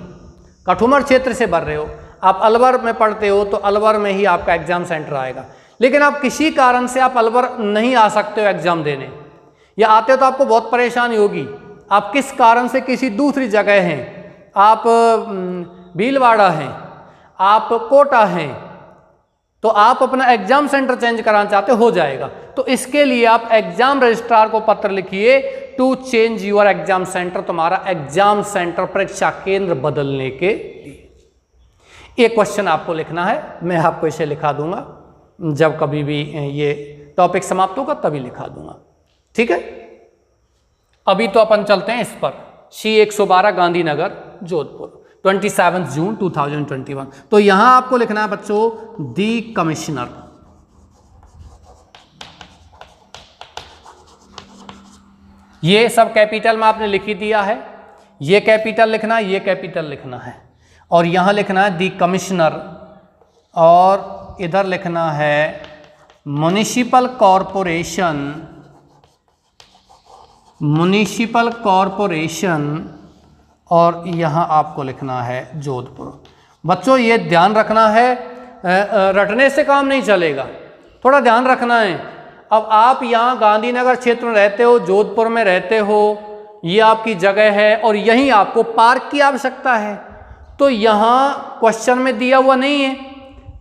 कठुमर क्षेत्र से भर रहे हो, आप अलवर में पढ़ते हो तो अलवर में ही आपका एग्जाम सेंटर आएगा। लेकिन आप किसी कारण से आप अलवर नहीं आ सकते हो एग्जाम देने, या आते हो तो आपको बहुत परेशानी होगी। आप किस कारण से किसी दूसरी जगह हैं, आप भीलवाड़ा हैं, आप कोटा हैं, तो आप अपना एग्जाम सेंटर चेंज कराना चाहते हो जाएगा। तो इसके लिए आप एग्जाम रजिस्ट्रार को पत्र लिखिए, to change your exam centre, तुम्हारा एग्जाम सेंटर परीक्षा केंद्र बदलने के लिए। एक क्वेश्चन आपको लिखना है, मैं आपको इसे लिखा दूंगा, जब कभी भी ये टॉपिक समाप्त होगा तभी लिखा दूंगा। ठीक है, अभी तो अपन चलते हैं इस पर, C112 गांधीनगर, जोधपुर, 27 जून 2021। तो यहां आपको लिखना है बच्चों दी कमिश्नर। ये सब कैपिटल में आपने लिख ही दिया है, ये कैपिटल लिखना है, ये कैपिटल लिखना है, और यहां लिखना है दी कमिश्नर, और इधर लिखना है म्युनिसिपल कॉरपोरेशन, म्युनिसिपल कॉरपोरेशन, और यहाँ आपको लिखना है जोधपुर। बच्चों ये ध्यान रखना है, रटने से काम नहीं चलेगा, थोड़ा ध्यान रखना है। अब आप यहाँ गांधीनगर क्षेत्र में रहते हो, जोधपुर में रहते हो, ये आपकी जगह है और यहीं आपको पार्क की आवश्यकता है, तो यहाँ क्वेश्चन में दिया हुआ नहीं है।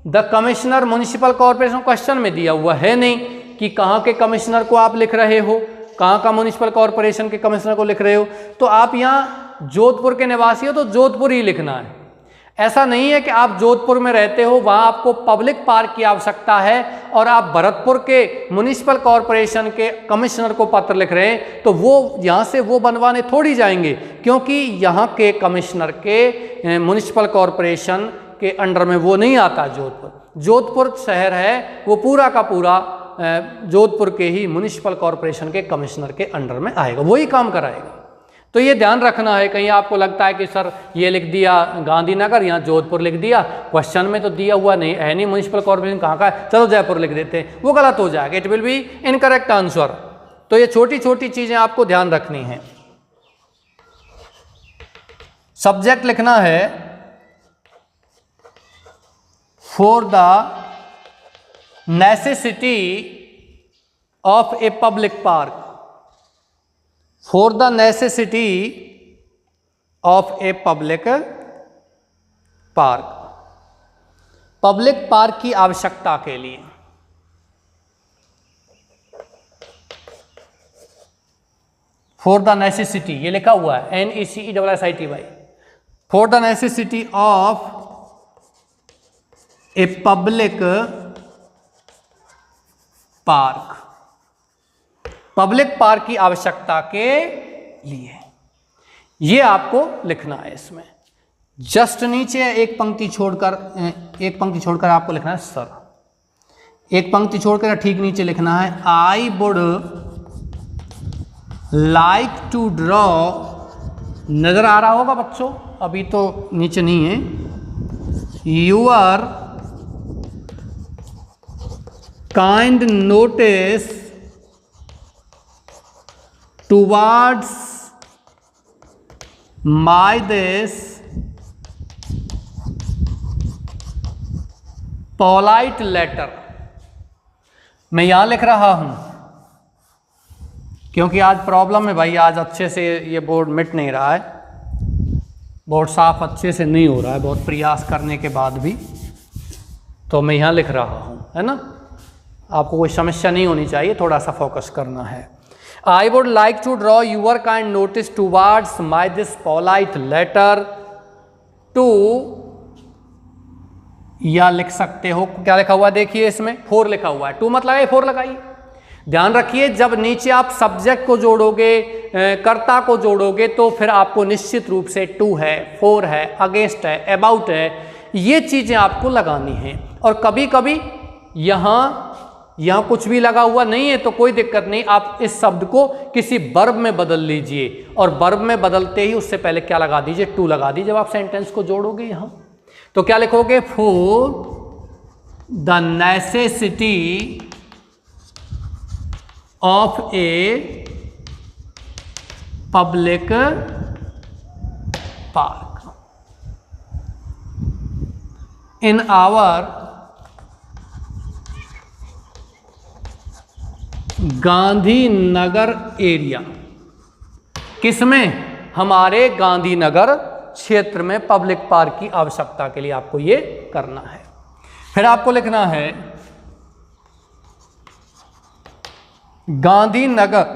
The commissioner municipal corporation question में दिया हुआ है नहीं कि कहाँ के कमिश्नर को आप लिख रहे हो, कहाँ का म्युनिसिपल कॉरपोरेशन के कमिश्नर को लिख रहे हो। तो आप यहाँ जोधपुर के निवासी हो तो जोधपुर ही लिखना है। ऐसा नहीं है कि आप जोधपुर में रहते हो, वहाँ आपको पब्लिक पार्क की आवश्यकता है और आप भरतपुर के म्युनिसिपल कॉरपोरेशन के कमिश्नर को पत्र लिख रहे हैं, तो वो यहाँ से वो बनवाने थोड़ी जाएंगे, क्योंकि यहाँ के कमिश्नर के म्युनिसिपल कॉरपोरेशन के अंडर में वो नहीं आता। जोधपुर शहर है वो पूरा का पूरा जोधपुर के ही म्युनिसिपल कॉरपोरेशन के कमिश्नर के अंडर में आएगा, वही काम कराएगा। तो ये ध्यान रखना है। कहीं आपको लगता है कि सर ये लिख दिया गांधीनगर, यहाँ जोधपुर लिख दिया, क्वेश्चन में तो दिया हुआ नहीं है नहीं म्युनिसिपल कॉरपोरेशन कहाँ का है, चलो जयपुर लिख देते हैं, वो गलत हो जाएगा, it will be incorrect answer. तो ये छोटी छोटी चीज़ें आपको ध्यान रखनी है। सब्जेक्ट लिखना है for the necessity of a public park, for the necessity of a public park, public park की आवश्यकता के लिए। फॉर द नेसेसिटी, ये लिखा हुआ है NECESSITY, for the necessity of a public park, public park की आवश्यकता के लिए, ये आपको लिखना है। इसमें जस्ट नीचे एक पंक्ति छोड़कर आपको लिखना है सर, एक पंक्ति छोड़कर ठीक नीचे लिखना है I would like to draw, नजर आ रहा होगा बच्चों, अभी तो नीचे नहीं है, your kind notice towards my this polite letter. मैं यहां लिख रहा हूं क्योंकि आज प्रॉब्लम है भाई, आज अच्छे से ये बोर्ड मिट नहीं रहा है, बोर्ड साफ अच्छे से नहीं हो रहा है बहुत प्रयास करने के बाद भी, तो मैं यहाँ लिख रहा हूँ, है ना। आपको कोई समस्या नहीं होनी चाहिए, थोड़ा सा फोकस करना है। I would like to draw your kind notice towards my this polite letter to, या लिख सकते हो क्या लिखा हुआ है, देखिए इसमें 4 लिखा हुआ है, 2 मत लगाइए 4 लगाइए। ध्यान रखिए जब नीचे आप सब्जेक्ट को जोड़ोगे, कर्ता को जोड़ोगे, तो फिर आपको निश्चित रूप से 2 है, 4 है, अगेंस्ट है, अबाउट है, ये चीजें आपको लगानी है। और कभी कभी यहाँ कुछ भी लगा हुआ नहीं है तो कोई दिक्कत नहीं, आप इस शब्द को किसी वर्ब में बदल लीजिए, और वर्ब में बदलते ही उससे पहले क्या लगा दीजिए, टू लगा दीजिए। जब आप सेंटेंस को जोड़ोगे यहाँ तो क्या लिखोगे, for the necessity of a public park in our Gandhinagar area. किसमें, हमारे गांधीनगर क्षेत्र में पब्लिक पार्क की आवश्यकता के लिए आपको ये करना है। फिर आपको लिखना है Gandhinagar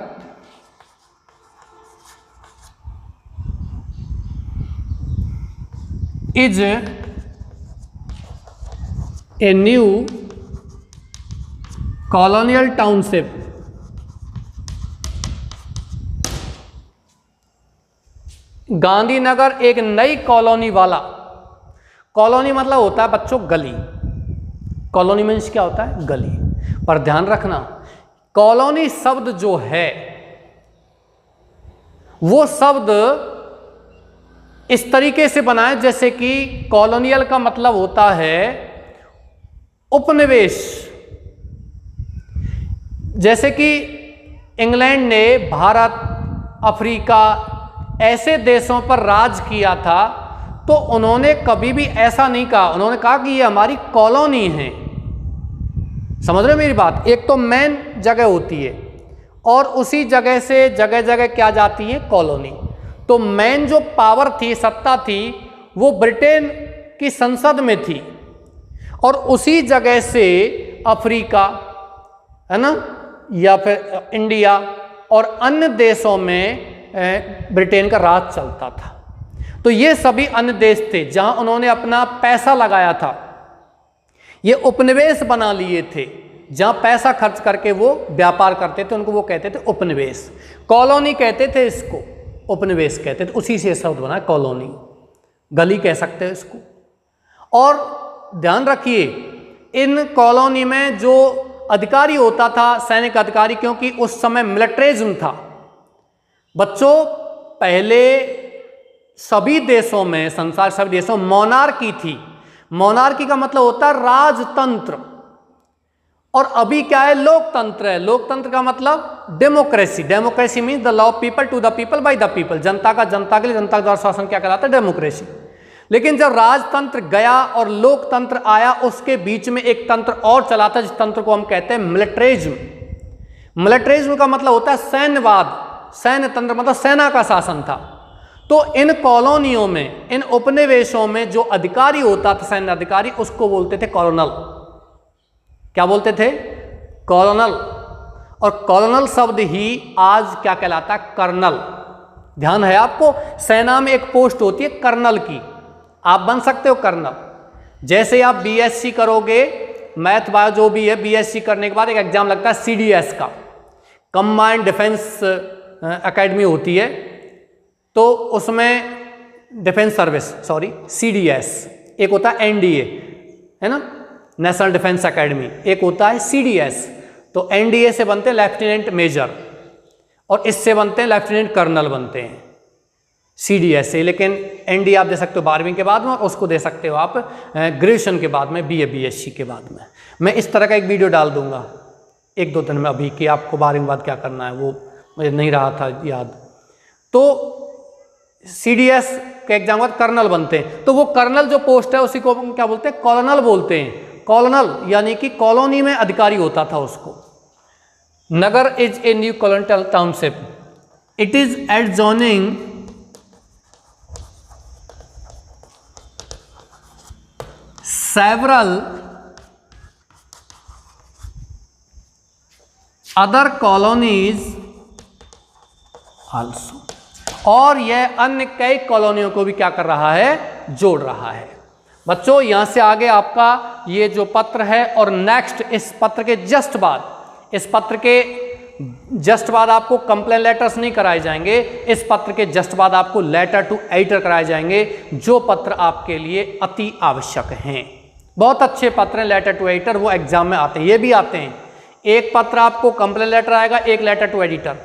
is a new colonial township Gandhinagar एक नई कॉलोनी वाला, कॉलोनी मतलब होता है बच्चों गली, कॉलोनी मीन्स क्या होता है, गली। पर ध्यान रखना कॉलोनी शब्द जो है वो शब्द इस तरीके से बना है जैसे कि कॉलोनियल का मतलब होता है उपनिवेश। जैसे कि इंग्लैंड ने भारत, अफ्रीका ऐसे देशों पर राज किया था, तो उन्होंने कभी भी ऐसा नहीं कहा, उन्होंने कहा कि ये हमारी कॉलोनी है। समझ रहे हो मेरी बात, एक तो मेन जगह होती है और उसी जगह से जगह जगह क्या जाती है, कॉलोनी। तो मेन जो पावर थी, सत्ता थी, वो ब्रिटेन की संसद में थी, और उसी जगह से अफ्रीका, है ना, या फिर इंडिया और अन्य देशों में ब्रिटेन का राज चलता था। तो ये सभी अन्य देश थे जहां उन्होंने अपना पैसा लगाया था, ये उपनिवेश बना लिए थे, जहां पैसा खर्च करके वो व्यापार करते थे, उनको वो कहते थे उपनिवेश। कॉलोनी कहते थे इसको, उपनिवेश कहते थे, उसी से शब्द बना कॉलोनी, गली कह सकते हैं इसको। और ध्यान रखिए इन कॉलोनी में जो अधिकारी होता था, सैनिक अधिकारी, क्योंकि उस समय मिलिट्रिज्म था बच्चों। पहले सभी देशों में, संसार सभी देशों में मोनार्की थी। मोनार्की का मतलब होता है राजतंत्र, और अभी क्या है, लोकतंत्र है। लोकतंत्र का मतलब democracy. Democracy means the law of people to the people by the people. जनता का जनता के लिए, जनता द्वारा शासन क्या कहलाता है, डेमोक्रेसी। लेकिन जब राजतंत्र गया और लोकतंत्र आया, उसके बीच में एक तंत्र और चला था, जिस तंत्र को हम कहते हैं मिलिट्रिज्म। मिलिट्रिज्म का मतलब होता है सैन्यवाद। सैन्य तंत्र मतलब सेना का शासन था। तो इन कॉलोनियों में, इन उपनिवेशों में जो अधिकारी होता था, सैन्य अधिकारी, उसको बोलते थे कॉलोनल। क्या बोलते थे? कॉलोनल। और कॉलोनल शब्द ही आज क्या कहलाता है? कर्नल। ध्यान है आपको, सेना में एक पोस्ट होती है कर्नल की, आप बन सकते हो कर्नल। जैसे आप बीएससी करोगे, मैथ बायो जो भी है, बीएससी करने के बाद एक एग्जाम लगता है सीडीएस का, कंबाइंड डिफेंस एकेडमी होती है, तो उसमें डिफेंस सर्विस, सॉरी सीडीएस, एक होता है एनडीए, है ना, नेशनल डिफेंस एकेडमी, एक होता है सीडीएस। तो एनडीए से बनते हैं लेफ्टिनेंट मेजर और इससे बनते हैं लेफ्टिनेंट कर्नल बनते हैं सीडीएस से। लेकिन एनडीए आप दे सकते हो 12वीं के बाद में, और उसको दे सकते हो आप ग्रेजुएशन के बाद में, बीए बीएससी के बाद में। मैं इस तरह का एक वीडियो डाल दूंगा 1-2 दिन में अभी कि आपको 12वीं के बाद क्या करना है, वो मुझे नहीं रहा था याद। तो सीडीएस के एग्जाम बाद कर्नल बनते हैं, तो वो कर्नल जो पोस्ट है उसी को क्या बोलते हैं? कॉलोनल बोलते हैं। कॉलोनल यानी कि कॉलोनी में अधिकारी होता था उसको। Nagar is a new colonial township, it is adjoining several other colonies also, और यह अन्य कई कॉलोनियों को भी क्या कर रहा है? जोड़ रहा है। बच्चों यहां से आगे आपका ये जो पत्र है, और नेक्स्ट इस पत्र के जस्ट बाद, इस पत्र के जस्ट बाद आपको कंप्लेन लेटर्स नहीं कराए जाएंगे, इस पत्र के जस्ट बाद आपको लेटर टू एडिटर कराए जाएंगे, जो पत्र आपके लिए अति आवश्यक हैं। बहुत अच्छे पत्र हैं लेटर टू एडिटर, वो एग्जाम में आते हैं, ये भी आते हैं। एक पत्र आपको कंप्लेन लेटर आएगा, एक लेटर टू एडिटर,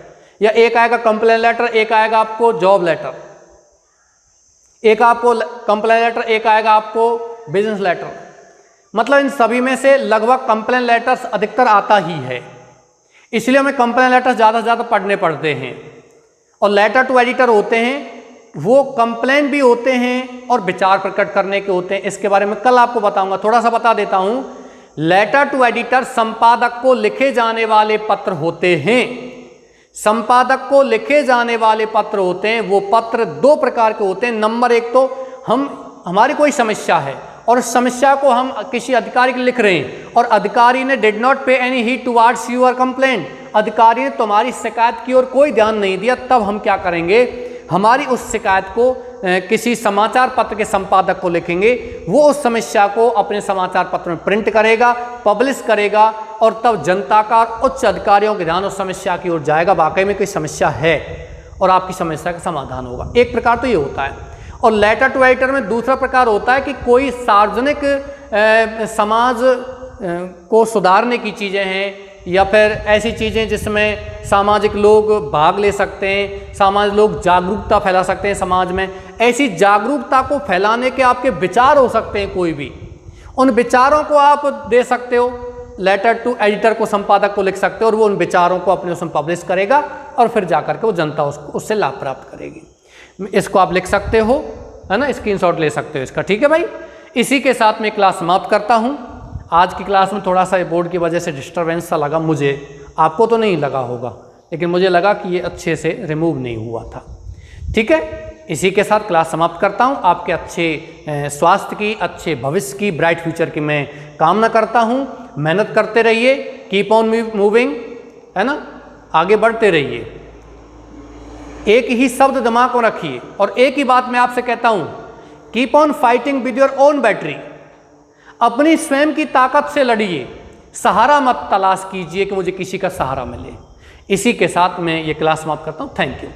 या एक आएगा कंप्लेन लेटर, एक आएगा आपको जॉब लेटर, एक आपको कंप्लेन लेटर, एक आएगा आपको बिजनेस लेटर। मतलब इन सभी में से लगभग कंप्लेन लेटर्स अधिकतर आता ही है, इसलिए हमें कंप्लेन लेटर्स ज़्यादा से ज़्यादा पढ़ने पड़ते हैं। और लेटर टू एडिटर होते हैं, वो कंप्लेन भी होते हैं और विचार प्रकट करने के होते हैं। इसके बारे में कल आपको बताऊंगा, थोड़ा सा बता देता हूं। लेटर टू एडिटर संपादक को लिखे जाने वाले पत्र होते हैं। संपादक को लिखे जाने वाले पत्र होते हैं, वो पत्र 2 प्रकार के होते हैं। नंबर 1 तो हमारी कोई समस्या है और उस समस्या को हम किसी अधिकारी को लिख रहे हैं, और अधिकारी ने did not pay any heed towards your complaint, अधिकारी ने तुम्हारी शिकायत की ओर कोई ध्यान नहीं दिया, तब हम क्या करेंगे? हमारी उस शिकायत को किसी समाचार पत्र के संपादक को लिखेंगे, वो उस समस्या को अपने समाचार पत्र में प्रिंट करेगा, पब्लिश करेगा, और तब जनता का उच्च अधिकारियों के ध्यान उस समस्या की ओर जाएगा, वाकई में कोई समस्या है और आपकी समस्या का समाधान होगा। एक प्रकार तो ये होता है। और लेटर टू एडिटर में दूसरा प्रकार होता है कि कोई सार्वजनिक समाज को सुधारने की चीज़ें हैं, या फिर ऐसी चीज़ें जिसमें सामाजिक लोग भाग ले सकते हैं, सामाजिक लोग जागरूकता फैला सकते हैं समाज में, ऐसी जागरूकता को फैलाने के आपके विचार हो सकते हैं कोई भी, उन विचारों को आप दे सकते हो, लेटर टू एडिटर को, संपादक को लिख सकते हो, और वो उन विचारों को अपने उसमें पब्लिश करेगा, और फिर जाकर के वो जनता उससे लाभ प्राप्त करेगी। इसको आप लिख सकते हो, है ना, स्क्रीनशॉट ले सकते हो इसका। ठीक है भाई, इसी के साथ मैं क्लास समाप्त करता हूँ। आज की क्लास में थोड़ा सा बोर्ड की वजह से डिस्टर्बेंस सा लगा मुझे, आपको तो नहीं लगा होगा, लेकिन मुझे लगा कि ये अच्छे से रिमूव नहीं हुआ था। ठीक है, इसी के साथ क्लास समाप्त करता हूँ। आपके अच्छे स्वास्थ्य की, अच्छे भविष्य की, ब्राइट फ्यूचर की मैं कामना करता हूँ। मेहनत करते रहिए, कीप ऑन मूविंग, है ना, आगे बढ़ते रहिए। एक ही शब्द दिमाग में रखिए, और एक ही बात मैं आपसे कहता हूँ, keep on fighting with your own battery. अपनी स्वयं की ताकत से लड़िए, सहारा मत तलाश कीजिए कि मुझे किसी का सहारा मिले। इसी के साथ मैं ये क्लास समाप्त करता हूँ। Thank you.